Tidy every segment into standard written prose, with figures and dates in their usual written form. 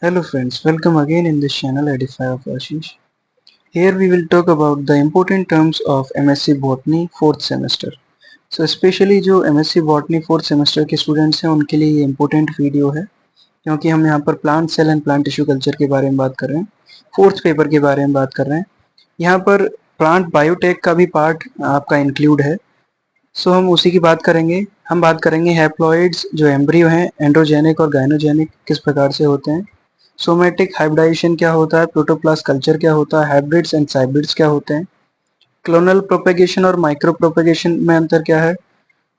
Hello friends, welcome again in this channel Edify of Ashish. Here we will talk about the important terms of MSc Botany 4th semester. So especially जो MSc Botany 4th semester के students हैं उनके लिए ये important video है क्योंकि हम यहाँ पर plant cell and plant tissue culture के बारे में बात कर रहे हैं, फोर्थ पेपर के बारे में बात कर रहे हैं। यहाँ पर प्लांट बायोटेक का भी पार्ट आपका इंक्लूड है, सो हम उसी की बात करेंगे। हम बात करेंगे हैप्लॉइड्स जो एम्ब्रियो हैं, एंड्रोजेनिक और गायनोजेनिक किस प्रकार से होते हैं, सोमेटिक हाइब्रिडाइजेशन क्या होता है, प्रोटोप्लास्ट कल्चर क्या होता है, हाइब्रिड्स एंड साइब्रिड्स क्या होते हैं, क्लोनल प्रोपेगेशन और माइक्रो प्रोपेगेशन में अंतर क्या है,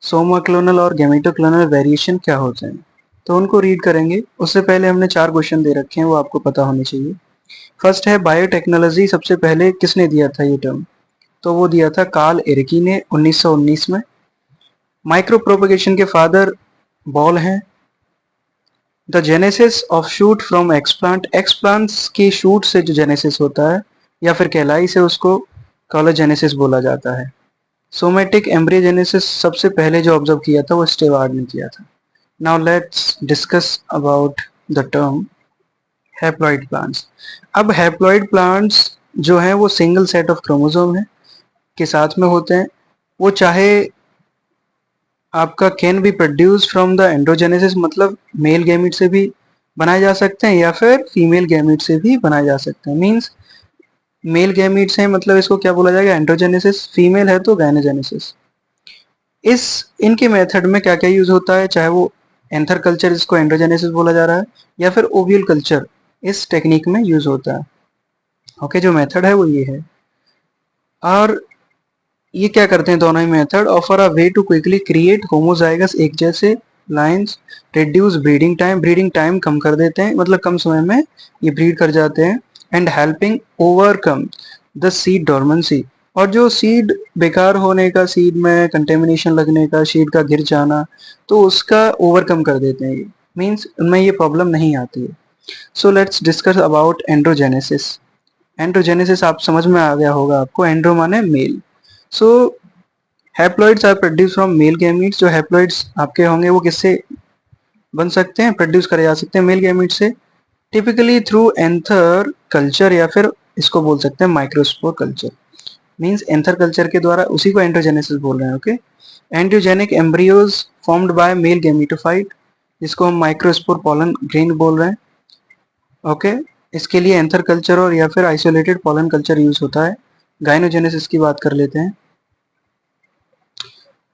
सोमा क्लोनल और गेमेटो क्लोनल वेरिएशन क्या होते हैं। तो उनको रीड करेंगे। उससे पहले हमने 4 क्वेश्चन दे रखे हैं, वो आपको पता होने चाहिए। फर्स्ट है बायोटेक्नोलॉजी, सबसे पहले किसने दिया था ये टर्म, तो वो दिया था कार्ल एरिकी ने 1919 में। माइक्रो प्रोपेगेशन के फादर बॉल हैं। The genesis of shoot from explant, explants की शूट से जो जेनेसिस होता है या फिर कैलाई से उसको कॉलोजेनेसिस बोला जाता है। सोमेटिक एम्ब्रियोजेनेसिस सबसे पहले जो ऑब्जर्व किया था वो स्टेवार्ड ने किया था। Now let's discuss about the term haploid plants. अब हैप्लॉइड प्लांट्स जो हैं वो सिंगल सेट ऑफ क्रोमोसोम है के साथ में होते हैं। वो चाहे आपका can be produce from the androgenesis, मतलब मेल गैमिट से भी बनाए जा सकते हैं या फिर फीमेल गैमिट से भी बनाए जा सकते हैं। मींस मेल गैमिट्स हैं मतलब इसको क्या बोला जाएगा, एंड्रोजेनेसिस, फीमेल है तो गायनोजेनेसिस। इस इनके मेथड में क्या क्या यूज होता है, चाहे वो एंथर कल्चर, इसको एंड्रोजेनेसिस बोला जा रहा है, या फिर ओव्यूल कल्चर, इस टेक्निक में यूज होता है। ओके, जो मेथड है वो ये है। और ये क्या करते हैं दोनों ही method, offer a way to quickly create homozygous एक जैसे लाइंस, रिड्यूस ब्रीडिंग टाइम कम कर देते हैं, मतलब कम समय में ये ब्रीड कर जाते हैं, and helping overcome the seed dormancy, और जो सीड बेकार होने का, सीड में कंटेमिनेशन लगने का, सीड का गिर जाना, तो उसका ओवरकम कर देते हैं। ये मीन्स उनमें ये प्रॉब्लम नहीं आती है। So let's discuss about androgenesis. Androgenesis आप समझ में आ गया होगा आपको, एंड्रो माने male. So haploids are produce from male gametes, जो हैप्लॉइड्स आपके होंगे वो किससे बन सकते हैं, प्रोड्यूस करे जा सकते हैं मेल गैमीट से, टिपिकली थ्रू एंथर कल्चर, या फिर इसको बोल सकते हैं microspore culture. Means anther culture के द्वारा, उसी को एंड्रोजेनेसिस बोल रहे हैं। Okay, androgenic embryos formed by male gametophyte, जिसको हम माइक्रोस्पोर पॉलन ग्रेन बोल रहे हैं। ओके, इसके लिए एंथर कल्चर और या फिर आइसोलेटेड पॉलन कल्चर यूज होता है। गाइनोजेनेसिस की बात कर लेते हैं।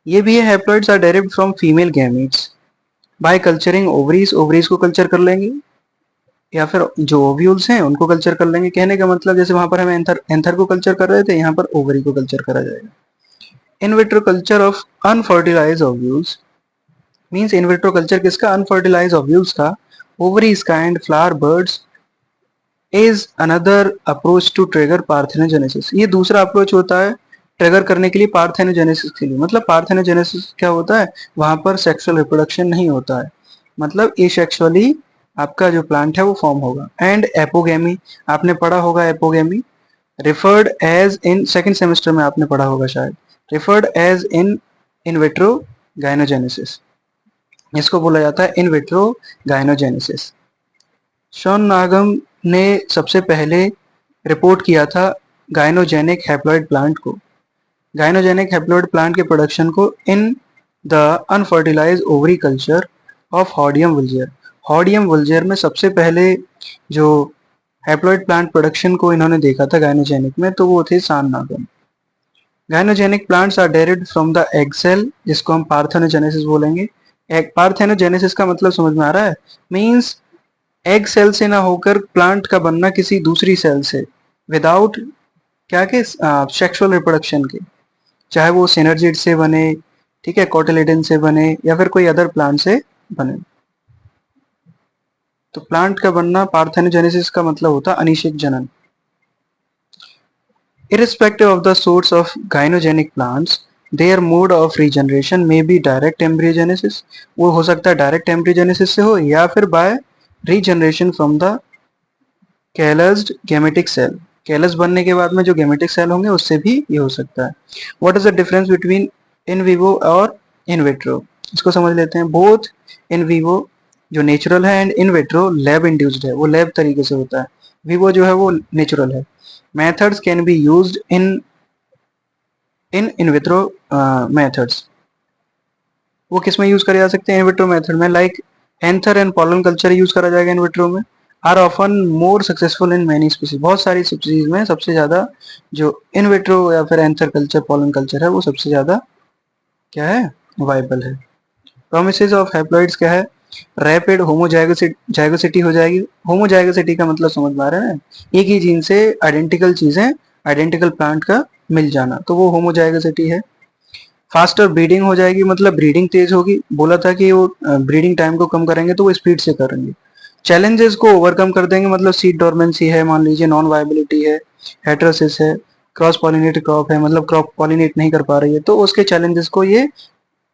ये भी है, haploids are derived from female gametes by culturing ovaries, ovaries को कल्चर कर लेंगे, या फिर जो ओव्यूल्स हैं उनको कल्चर कर लेंगे। कहने का मतलब जैसे वहां पर हम एंथर को कल्चर कर रहे थे, यहाँ पर ओवरी को कल्चर करा जाएगा। In vitro culture of unfertilize ovules, means in vitro culture किसका, अनफर्टिलाइज ओव्यूल्स का, ओवरीज का and flower buds is another approach to trigger parthenogenesis. ये दूसरा अप्रोच होता है ट्रिगर करने के लिए पार्थेनोजेनेसिस के लिए। मतलब पार्थेनोजेनेसिस क्या होता है, वहां पर सेक्सुअल रिप्रोडक्शन नहीं होता है, मतलब एसेक्सुअली आपका जो प्लांट है वो फॉर्म होगा। एंड एपोगेमी, आपने पढ़ा होगा apogamy, referred as in second semester में आपने पढ़ा होगा शायद, referred as in vitro gynogenesis, इसको बोला जाता है इन विट्रो गायनोजेनेसिस। शॉन नागम ने सबसे पहले रिपोर्ट किया था गायनोजेनिक हैप्लॉइड प्लांट को, गायनोजेनिक हैप्लॉइड प्लांट के प्रोडक्शन को in the unfertilize ovary culture of hordeum vulgare. Hordeum vulgare में सबसे पहले जो हैप्लॉइड प्लांट प्रोडक्शन को इन्होंने देखा था गायनोजेनिक में, तो वो थे सान नागम। Gynogenic plants are derived from the egg cell, जिसको हम पार्थेनोजेनेसिस बोलेंगे। एग पार्थेनोजेनेसिस का मतलब समझ में आ रहा है, मींस एग सेल से ना होकर प्लांट का बनना किसी दूसरी सेल से, विदाउट क्या के सेक्सुअल रिप्रोडक्शन के, चाहे वो सिनर्जिड से बने, ठीक है, कोटिलिडन से बने, या फिर कोई अदर प्लांट से बने। तो प्लांट का बनना, पार्थेनोजेनेसिस का मतलब होता है अनिषेक जनन। Irrespective of the source of gynogenic plants, their mode of regeneration may be direct embryogenesis, वो हो सकता है डायरेक्ट एम्ब्रियोजेनेसिस से हो, या फिर by regeneration from the callused gametic cell, callus बनने के बाद में जो गेमेटिक सेल होंगे उससे भी ये हो सकता है। What is the difference between in vivo और इन विट्रो, इसको समझ लेते हैं। बोथ इन विवो जो नेचुरल है, and in vitro lab induced है, वो लैब तरीके से होता है। विवो जो है वो नेचुरल है। Methods can be used in vitro methods, वो किस में यूज करे जा सकते हैं? इन विट्रो मेथड में, like anther and pollen culture use करा जाएगा इन विट्रो में। Are often more successful in many species, बहुत सारी स्पीसीज में सबसे ज्यादा जो इन विट्रो या फिर एंथर कल्चर, पॉलन कल्चर है, वो सबसे ज्यादा क्या है? वाइबल है। प्रोमिसेस ऑफ हैप्लॉइड्स क्या है? रैपिड होमोजाइगोसिटी हो जाएगी। होमोजाइगोसिटी का मतलब समझ में आ रहा है ना? एक ही जीन से आइडेंटिकल चीजें, आइडेंटिकल प्लांट का मिल जाना, तो वो होमोजाइगोसिटी है। फास्टर ब्रीडिंग हो जाएगी, मतलब ब्रीडिंग तेज होगी। बोला था कि वो ब्रीडिंग टाइम को कम करेंगे, तो वो स्पीड से करेंगे। चैलेंजेस को ओवरकम कर देंगे, मतलब सीड डोरमेंसी है, मान लीजिए नॉन वायबिलिटी है, हेटेरोसिस है, क्रॉस पॉलिनेटेड क्रॉप है, मतलब क्रॉप पॉलिनेट नहीं कर पा रही है, तो उसके चैलेंजेस को ये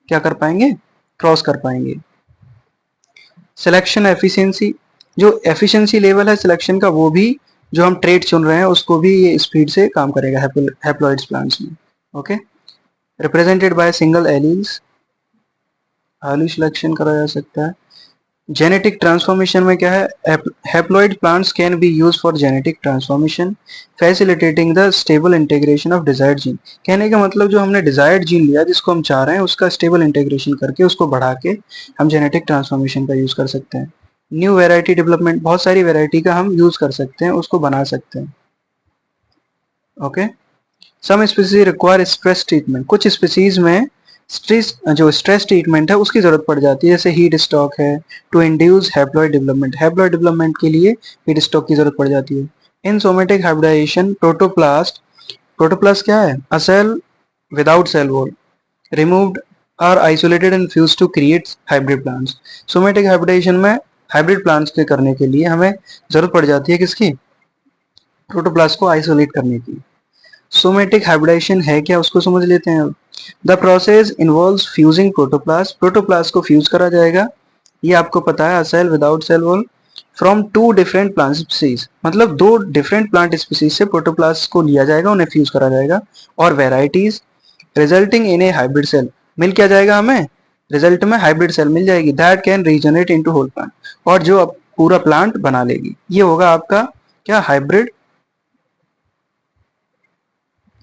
क्या कर पाएंगे? क्रॉस कर पाएंगे। सिलेक्शन एफिशिएंसी, जो एफिशिएंसी लेवल है सिलेक्शन का, वो भी जो हम ट्रेड चुन रहे हैं उसको भी ये स्पीड से काम करेगा हैप्लॉइड्स प्लांट्स में। Okay, represented by single alleles, early selection करा जा सकता है। जेनेटिक ट्रांसफॉर्मेशन में क्या है? Haploid plants can be use for genetic transformation facilitating the stable integration of desired gene. कहने का मतलब जो हमने डिजायर्ड जीन लिया जिसको हम चाह रहे हैं, उसका स्टेबल इंटीग्रेशन करके उसको बढ़ा के हम जेनेटिक ट्रांसफॉर्मेशन का यूज कर सकते हैं। न्यू वेराइटी डेवलपमेंट, बहुत सारी वेराइटी का हम यूज कर सकते हैं, उसको बना सकते हैं। Okay, some species require stress treatment, कुछ स्पीसीज में स्ट्रेस ट्रीटमेंट है उसकी जरूरत पड़ जाती है, जैसे हीट स्टॉक है, to induce haploid development, haploid development के लिए हीट स्टॉक की जरूरत पड़ जाती है। In somatic hybridization protoplast, protoplast क्या है? A cell without cell wall removed और isolated and fuse to create hybrid plants. Somatic hybridization में हाइब्रिड प्लांट्स के करने के लिए हमें जरूरत पड़ जाती है किसकी? प्रोटोप्लास्ट को आइसोलेट करने की। सोमेटिक हाइब्रिडाइजेशन है क्या, उसको समझ लेते हैं अब। The process involves fusing protoplast, protoplast को फ्यूज करा जाएगा, ये आपको पता है, cell without cell wall, from two different plant species, मतलब दो डिफरेंट प्लांट स्पीसीज से प्रोटोप्लास्ट को लिया जाएगा, उन्हें फ्यूज करा जाएगा, और varieties resulting in a hybrid cell, मिल क्या जाएगा हमें? रिजल्ट में हाइब्रिड सेल मिल जाएगी, that can regenerate into whole plant, और जो अब पूरा प्लांट बना लेगी। ये होगा आपका क्या? हाइब्रिड,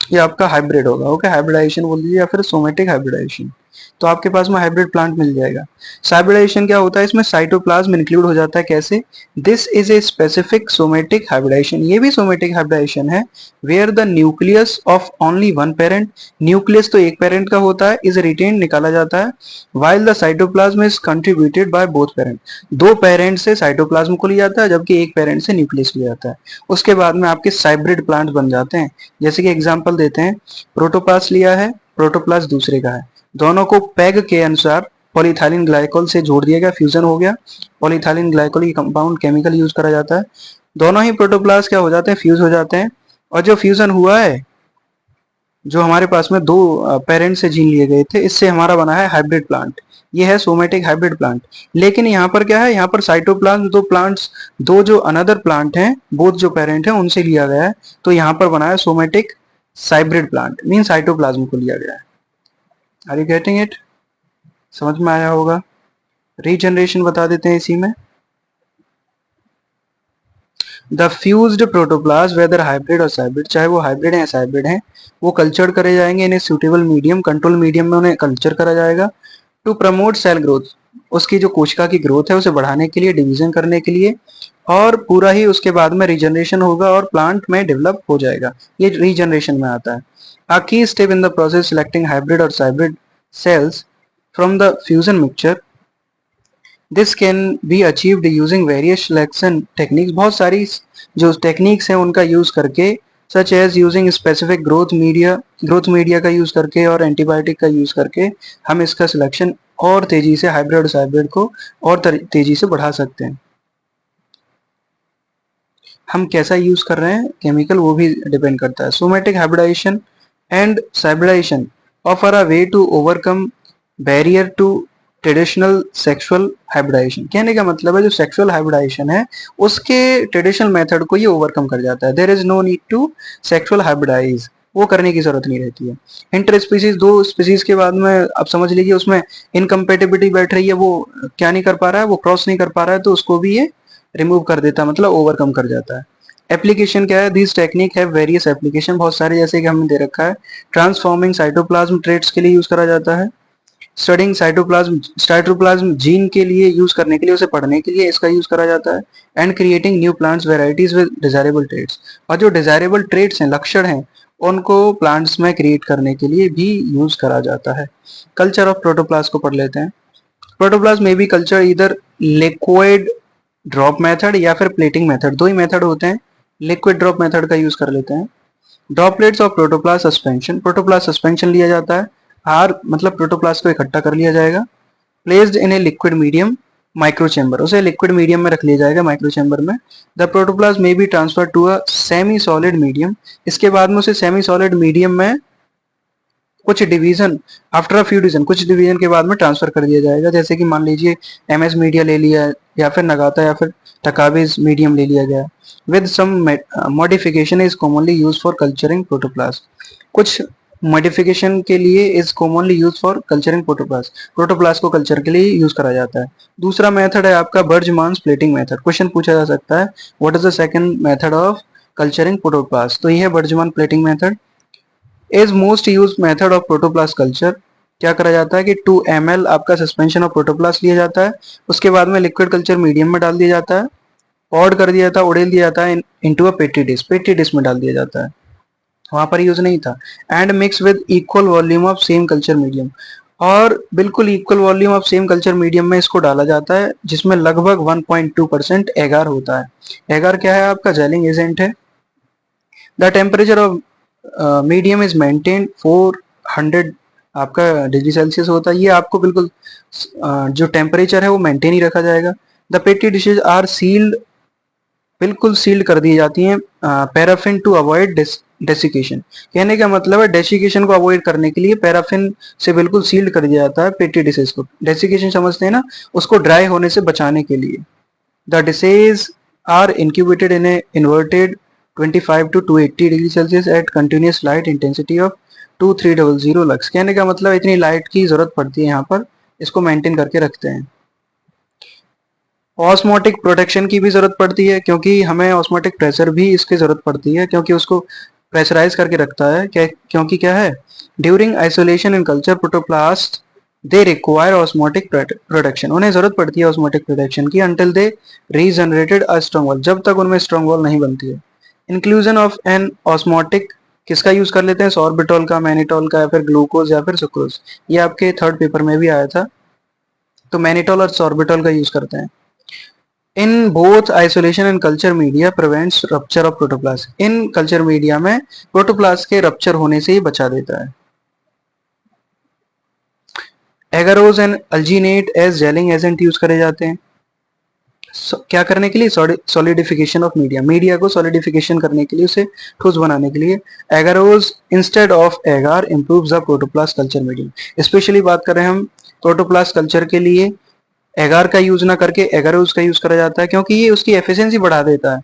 ये आपका हाइब्रिड होगा। ओके, हाइब्रिडाइजेशन बोल दीजिए या फिर सोमेटिक हाइब्रिडाइजेशन, तो आपके पास में हाइब्रिड प्लांट मिल जाएगा। हाइब्रिडाइजेशन क्या होता है? इसमें साइटोप्लाज्म इंक्लूड हो जाता है। कैसे? This is a specific somatic hybridization, ये भी सोमेटिक हाइब्रिडाइजेशन है, where the nucleus of only one parent, nucleus तो एक पेरेंट का होता है, इज रिटेन, निकाला जाता है, while the cytoplasm is contributed by both parents, दो पेरेंट से साइटोप्लाज्म को लिया जाता है जबकि एक पेरेंट से न्यूक्लियस लिया जाता है। उसके बाद में आपके हाइब्रिड प्लांट बन जाते हैं। जैसे कि एग्जांपल देते हैं, प्रोटोप्लास्ट लिया है, प्रोटोप्लास्ट दूसरे का है, दोनों को पैग के अनुसार पॉलीथाइलिन ग्लाइकोल से जोड़ दिया गया, फ्यूजन हो गया, पॉलीथाइलिन ग्लाइकोल की कंपाउंड केमिकल यूज करा जाता है, दोनों ही प्रोटोप्लास्ट क्या हो जाते हैं? फ्यूज हो जाते हैं, और जो फ्यूजन हुआ है, जो हमारे पास में दो पेरेंट से जीन लिए गए थे, इससे हमारा बना है हाइब्रिड प्लांट, ये है सोमेटिक हाइब्रिड प्लांट। लेकिन यहाँ पर क्या है? यहाँ पर साइटोप्लाज्म, दो प्लांट्स, दो जो अनदर प्लांट हैं, बोथ जो पेरेंट हैं उनसे लिया गया है, तो यहाँ पर बना है somatic hybrid plant, mean cytoplasm को लिया गया है। Are you getting it? समझ में आया होगा। रीजनरेशन बता देते हैं इसी में। The fused protoplast whether hybrid और हाइब्रिड, चाहे वो हाइब्रिड है या हाइब्रिड है, वो कल्चर करे जाएंगे इन सूटेबल मीडियम, कंट्रोल मीडियम में उन्हें कल्चर करा जाएगा, टू प्रमोट सेल ग्रोथ, उसकी जो कोशिका की ग्रोथ है उसे बढ़ाने के लिए, डिवीजन करने के लिए, और पूरा ही उसके बाद में रीजनरेशन होगा और प्लांट में डेवलप हो जाएगा, ये रीजनरेशन में आता है। A key step in the process selecting hybrid और hybrid cells from the fusion mixture, this can be achieved using various selection techniques, बहुत सारी जो टेक्निक्स हैं उनका यूज करके, such as using specific growth media का यूज करके और एंटीबायोटिक का यूज करके हम इसका सिलेक्शन और तेजी से हाइब्रिड और हाइब्रिड को और तेजी से बढ़ा सकते हैं। हम कैसा यूज कर रहे हैं केमिकल, वो भी डिपेंड करता है। Somatic hybridization and hybridization offer a way to overcome barrier to traditional sexual hybridization, कहने का मतलब है जो सेक्सुअल हाइब्रिडाइजेशन है उसके ट्रेडिशनल मेथड को ये ओवरकम कर जाता है। There is no need to sexual hybridize, वो करने की जरूरत नहीं रहती है। इंटर स्पीसीज, दो स्पीसीज के बाद में आप समझ लीजिए उसमें इनकम्पेटिबिलिटी बैठ रही है, वो क्या नहीं कर पा रहा है, वो क्रॉस नहीं कर पा रहा है, तो उसको भी ये रिमूव कर देता है, मतलब ओवरकम कर जाता है। एप्लीकेशन क्या है, दिस टेक्निक है वेरियस एप्लीकेशन, बहुत सारे, जैसे कि हमने दे रखा है ट्रांसफॉर्मिंग साइटोप्लाज्म ट्रेट्स के लिए यूज करा जाता है, स्टडिंग साइटोप्लाज्म जीन के लिए यूज करने के लिए, उसे पढ़ने के लिए इसका यूज करा जाता है, and creating new plants varieties with desirable traits, और जो डिजायरेबल ट्रेट्स हैं, लक्षण हैं, उनको प्लांट्स में क्रिएट करने के लिए भी यूज करा जाता है। कल्चर ऑफ प्रोटोप्लास्ट को पढ़ लेते हैं। प्रोटोप्लास्ट में भी कल्चर इधर लिक्विड ड्रॉप मेथड या फिर प्लेटिंग मेथड, दो ही मेथड होते हैं। लिक्विड ड्रॉप मेथड का यूज कर लेते हैं। Droplets of protoplast suspension, protoplast suspension लिया जाता है, आर मतलब प्रोटोप्लास्ट को इकट्ठा कर लिया जाएगा, placed in a liquid medium micro chamber, उसे लिक्विड मीडियम में रख लिया जाएगा माइक्रो चेंबर में। The protoplast may be transfer to a semi solid medium, इसके बाद में उसे सेमी सॉलिड मीडियम में कुछ division, after a few division, कुछ डिवीजन के बाद में ट्रांसफर कर दिया जाएगा। जैसे कि मान लीजिए एमएस मीडिया ले लिया, या फिर नगाता या फिर टकाबेज मीडियम ले लिया गया, with some modification is commonly use for culturing protoplast, कुछ मॉडिफिकेशन के लिए is commonly use for culturing protoplast, protoplast को कल्चर के लिए यूज करा जाता है। दूसरा मेथड है आपका बर्जमान प्लेटिंग मेथड, क्वेश्चन पूछा जा सकता है what is the second method of culturing protoplast, तो ये है Bergmann plating method. Is most use method of protoplast culture, क्या करा जाता है कि 2 ml आपका सस्पेंशन ऑफ प्रोटोप्लास्ट लिया जाता है, उसके बाद में लिक्विड कल्चर मीडियम में डाल दिया जाता है, पॉड कर दिया जाता है, उड़ेल दिया जाता है इनटू अ पेटी डिश में डाल दिया जाता है, वहां पर यूज नहीं था, and mix with equal volume of same culture medium, और बिल्कुल equal volume of same culture medium में इसको डाला जाता है, जिसमें लगभग 1.2% एगार होता है। एगार क्या है, आपका जेलिंग एजेंट है। The temperature of medium is maintain 400 आपका डिग्री सेल्सियस होता है, ये आपको बिल्कुल जो टेम्परेचर है वो मेंटेन ही रखा जाएगा। द पेटी डिशेज आर सील्ड, बिल्कुल सील्ड कर दी जाती हैं पैराफिन टू अवॉइड डेसिकेशन, कहने का मतलब है डेसिकेशन को अवॉइड करने के लिए पैराफिन से बिल्कुल सील्ड कर दिया जाता है पेटी डिशेज को। डेसिकेशन समझते हैं ना, उसको ड्राई होने से बचाने के लिए। The dishes are incubated in a inverted 25 to 280 degree Celsius at continuous light intensity of 2300 lux, कहने का मतलब इतनी लाइट की जरूरत पड़ती है यहाँ पर, इसको मेंटेन करके रखते हैं। ऑस्मोटिक प्रोटेक्शन की भी जरूरत पड़ती है, क्योंकि हमें ऑस्मोटिक प्रेशर भी इसकी जरूरत पड़ती है, क्योंकि उसको प्रेशराइज करके रखता है, क्योंकि क्या है, during isolation in culture protoplast they require osmotic protection, उन्हें जरूरत पड़ती है ऑस्मोटिक प्रोटेक्शन की, until they regenerated a strong wall, जब तक उनमें स्ट्रॉन्ग वॉल नहीं बनती है। इंक्लूजन ऑफ एन ऑस्मोटिक, किसका यूज कर लेते हैं, सॉर्बिटॉल का, मैनिटॉल का, या फिर ग्लूकोज या फिर सुक्रोज, ये आपके थर्ड पेपर में भी आया था, तो मैनिटॉल और सॉर्बिटॉल का यूज करते हैं। In both isolation and culture media prevents rupture of protoplast, इन कल्चर मीडिया में प्रोटोप्लास्ट के रप्चर होने से ही बचा देता है। Agarose and alginate as gelling agent use करे जाते हैं, क्या करने के लिए, सॉलिडिफिकेशन ऑफ मीडिया, मीडिया को सॉलिडिफिकेशन करने के लिए, उसे ठोस बनाने के लिए। Agarose instead of agar improves the protoplast culture medium, specially बात करें हम प्रोटोप्लास्ट कल्चर के लिए एगार का यूज ना करके एगारोज का यूज करा जाता है, क्योंकि ये उसकी एफिशिएंसी बढ़ा देता है।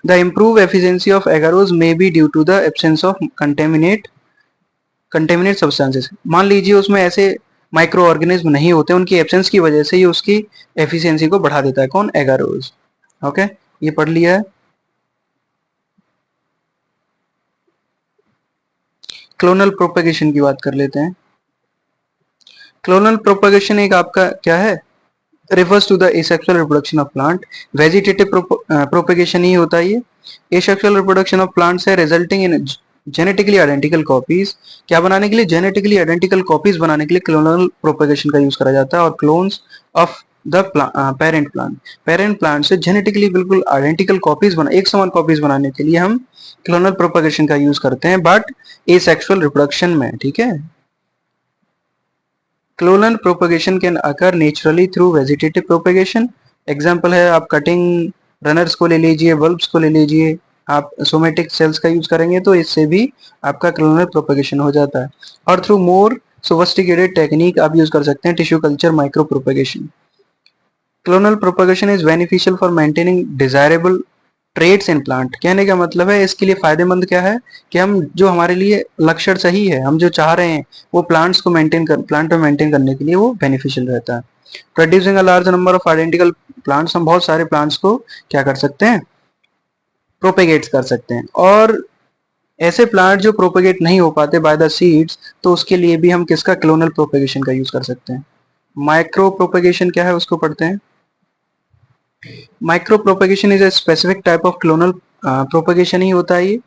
The improve efficiency of agarose may be due to the absence of contaminate substances, मान लीजिए उसमें ऐसे माइक्रो ऑर्गेनिज्म नहीं होते, उनकी एब्सेंस की वजह से ये उसकी एफिशिएंसी को बढ़ा देता है, कौन, एगारोज। ओके, ये पढ़ लिया है। क्लोनल प्रोपेगेशन की बात कर लेते हैं। क्लोनल प्रोपेगेशन एक आपका क्या है, refers to the asexual reproduction of plant, vegetative propagation ही होता है ये। asexual reproduction of plants है resulting in genetically identical copies, क्या बनाने के लिए, genetically identical copies बनाने के लिए clonal propagation का यूज करा जाता है, और clones of the parent plant से genetically बिल्कुल identical copies एक समान copies बनाने के लिए हम clonal propagation का यूज करते हैं, बट asexual reproduction में, ठीक है। Clonal propagation can occur naturally through vegetative propagation, example है आप कटिंग रनर्स को ले लीजिए, बल्ब्स को ले लीजिए, आप सोमेटिक सेल्स का यूज करेंगे तो इससे भी आपका क्लोनल प्रोपगेशन हो जाता है। और थ्रू मोर सोफिस्टिकेटेड टेक्निक आप यूज कर सकते हैं tissue culture micro propagation. Clonal propagation is beneficial for maintaining desirable traits in plant, कहने का मतलब है इसके लिए फायदेमंद क्या है कि हम जो हमारे लिए लक्षण सही है, हम जो चाह रहे हैं वो प्लांट में मेंटेन करने के लिए वो बेनिफिशियल रहता है। Producing a large number of identical plants, हम बहुत सारे प्लांट्स को क्या कर सकते हैं, प्रोपेगेट कर सकते हैं। और ऐसे प्लांट जो प्रोपेगेट नहीं हो पाते बाय द सीड्स, तो उसके लिए भी हम किसका, क्लोनल प्रोपेगेशन का यूज कर सकते हैं। माइक्रो प्रोपेगेशन क्या है उसको पढ़ते हैं। Micro propagation is a specific type of clonal propagation ही होता है ये,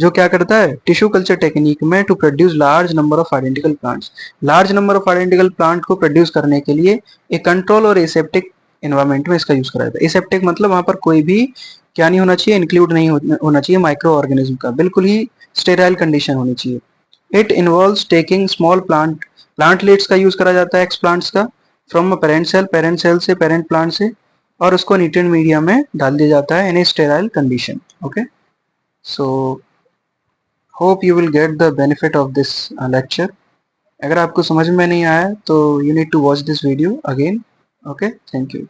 जो क्या करता है टिश्यू कल्चर टेक्निक में to produce large number of identical plants. Large number of identical plant को प्रोड्यूस करने के लिए एक कंट्रोल और एसेप्टिक एनवायरमेंट में इसका यूज करा जाता है। एसेप्टिक मतलब वहां पर कोई भी क्या नहीं होना चाहिए, इंक्लूड नहीं होना चाहिए माइक्रो ऑर्गेनिज्म का, बिल्कुल ही स्टेराइल कंडीशन होनी चाहिए। It involves taking small plantlets का यूज करा जाता है एक्स प्लांट्स का, फ्रॉम पेरेंट सेल से, पेरेंट प्लांट से, और उसको न्यूट्रिएंट मीडिया में डाल दिया जाता है in a sterile condition. Okay, so hope you will get the benefit of this lecture. अगर आपको समझ में नहीं आया तो you need to watch this video again. Okay, thank you.